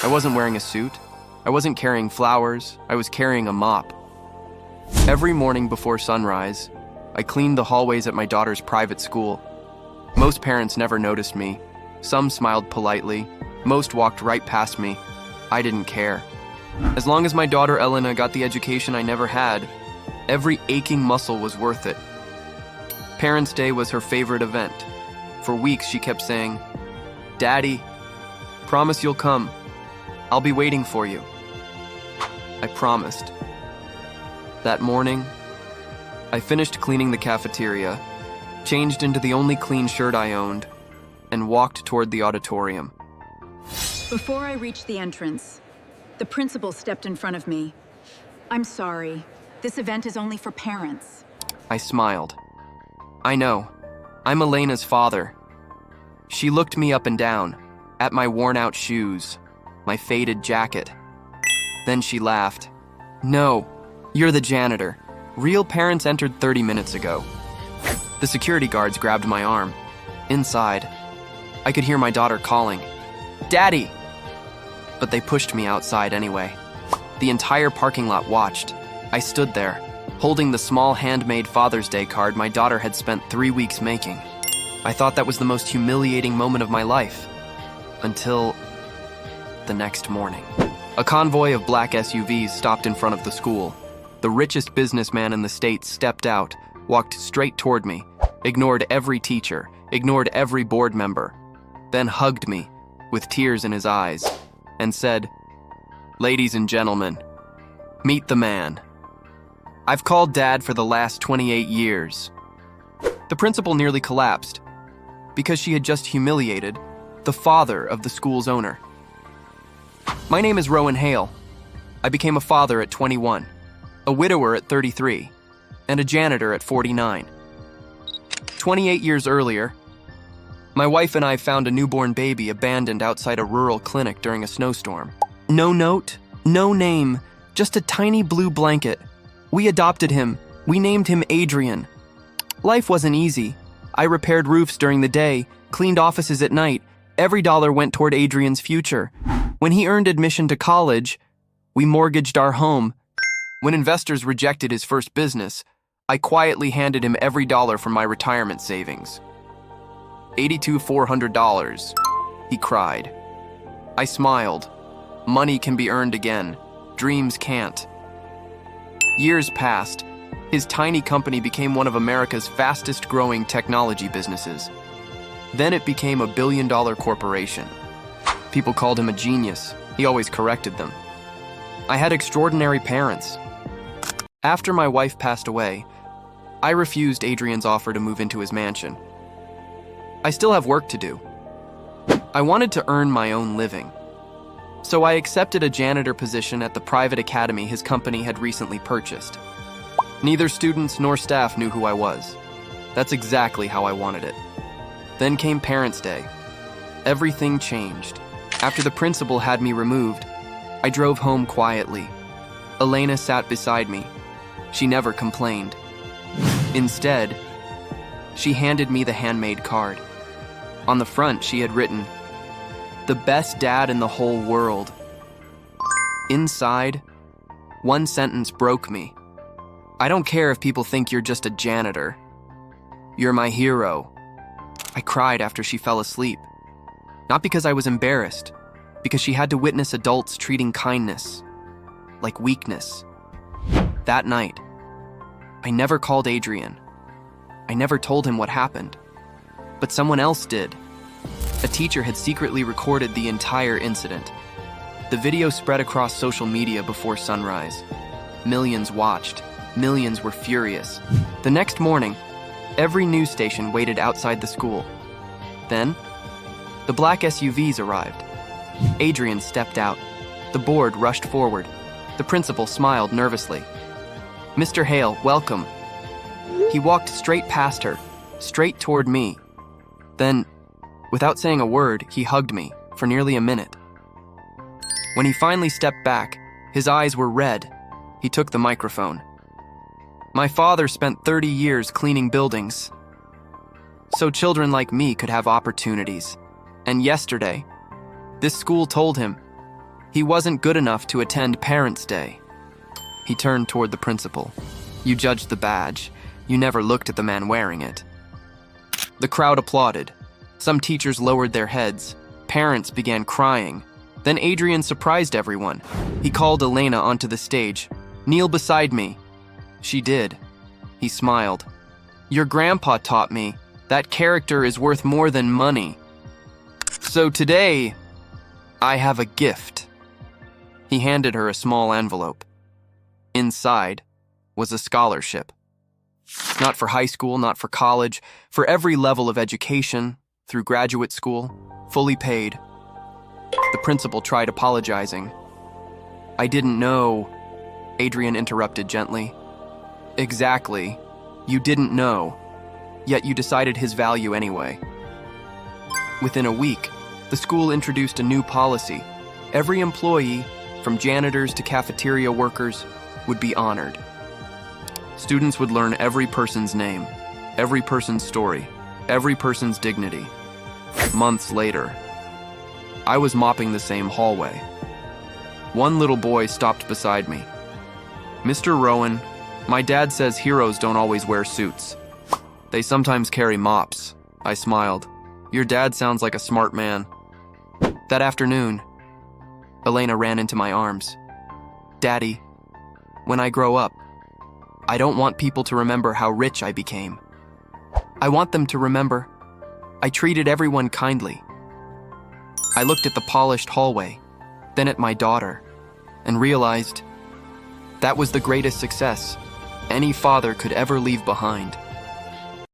I wasn't wearing a suit. I wasn't carrying flowers. I was carrying a mop. Every morning before sunrise, I cleaned the hallways at my daughter's private school. Most parents never noticed me. Some smiled politely. Most walked right past me. I didn't care. As long as my daughter Elena got the education I never had, every aching muscle was worth it. Parents' Day was her favorite event. For weeks she kept saying, "Daddy, promise you'll come. I'll be waiting for you." I promised. That morning, I finished cleaning the cafeteria, changed into the only clean shirt I owned, and walked toward the auditorium. Before I reached the entrance, the principal stepped in front of me. "I'm sorry. This event is only for parents." I smiled. I know. I'm Elena's father. She looked me up and down, at my worn-out shoes, my faded jacket. Then she laughed. "No, you're the janitor. Real parents entered 30 minutes ago." The security guards grabbed my arm. Inside, I could hear my daughter calling, "Daddy!" But they pushed me outside anyway. The entire parking lot watched. I stood there, holding the small handmade Father's Day card my daughter had spent 3 weeks making. I thought that was the most humiliating moment of my life. Until the next morning. A convoy of black SUVs stopped in front of the school. The richest businessman in the state stepped out, walked straight toward me, ignored every teacher, ignored every board member, then hugged me with tears in his eyes and said, "Ladies and gentlemen, meet the man. I've called Dad for the last 28 years. The principal nearly collapsed because she had just humiliated the father of the school's owner. My name is Rowan Hale. I became a father at 21, a widower at 33, and a janitor at 49. 28 years earlier, my wife and I found a newborn baby abandoned outside a rural clinic during a snowstorm. No note, no name, just a tiny blue blanket. We adopted him. We named him Adrian. Life wasn't easy. I repaired roofs during the day, cleaned offices at night. Every dollar went toward Adrian's future. When he earned admission to college, we mortgaged our home. When investors rejected his first business, I quietly handed him every dollar from my retirement savings. $82,400, he cried. I smiled. Money can be earned again. Dreams can't. Years passed. His tiny company became one of America's fastest-growing technology businesses. Then it became a billion-dollar corporation. People called him a genius. He always corrected them. I had extraordinary parents. After my wife passed away, I refused Adrian's offer to move into his mansion. I still have work to do. I wanted to earn my own living. So I accepted a janitor position at the private academy his company had recently purchased. Neither students nor staff knew who I was. That's exactly how I wanted it. Then came Parents' Day. Everything changed. After the principal had me removed, I drove home quietly. Elena sat beside me. She never complained. Instead, she handed me the handmade card. On the front, she had written, "The best dad in the whole world." Inside, one sentence broke me. "I don't care if people think you're just a janitor. You're my hero." I cried after she fell asleep. Not because I was embarrassed, because she had to witness adults treating kindness like weakness. That night, I never called Adrian. I never told him what happened. But someone else did. A teacher had secretly recorded the entire incident. The video spread across social media before sunrise. Millions watched. Millions were furious. The next morning, every news station waited outside the school. Then, the black SUVs arrived. Adrian stepped out. The board rushed forward. The principal smiled nervously. "Mr. Hale, welcome." He walked straight past her, straight toward me. Then, without saying a word, he hugged me for nearly a minute. When he finally stepped back, his eyes were red. He took the microphone. "My father spent 30 years cleaning buildings, so children like me could have opportunities. And yesterday, this school told him, He wasn't good enough to attend Parents' Day. He turned toward the principal. You judged the badge. You never looked at the man wearing it. The crowd applauded. Some teachers lowered their heads. Parents began crying. Then Adrian surprised everyone. He called Elena onto the stage. "Kneel beside me." She did. He smiled. "Your grandpa taught me that character is worth more than money. So today, I have a gift." He handed her a small envelope. Inside was a scholarship. Not for high school, not for college, for every level of education, through graduate school, fully paid. The principal tried apologizing. "I didn't know," Adrian interrupted gently. "Exactly. You didn't know, yet you decided his value anyway." Within a week, the school introduced a new policy. Every employee, from janitors to cafeteria workers, would be honored. Students would learn every person's name, every person's story, every person's dignity. Months later, I was mopping the same hallway. One little boy stopped beside me. "Mr. Rowan, my dad says heroes don't always wear suits. They sometimes carry mops." I smiled. "Your dad sounds like a smart man." That afternoon, Elena ran into my arms. "Daddy, when I grow up, I don't want people to remember how rich I became. I want them to remember I treated everyone kindly." I looked at the polished hallway, then at my daughter, and realized that was the greatest success any father could ever leave behind.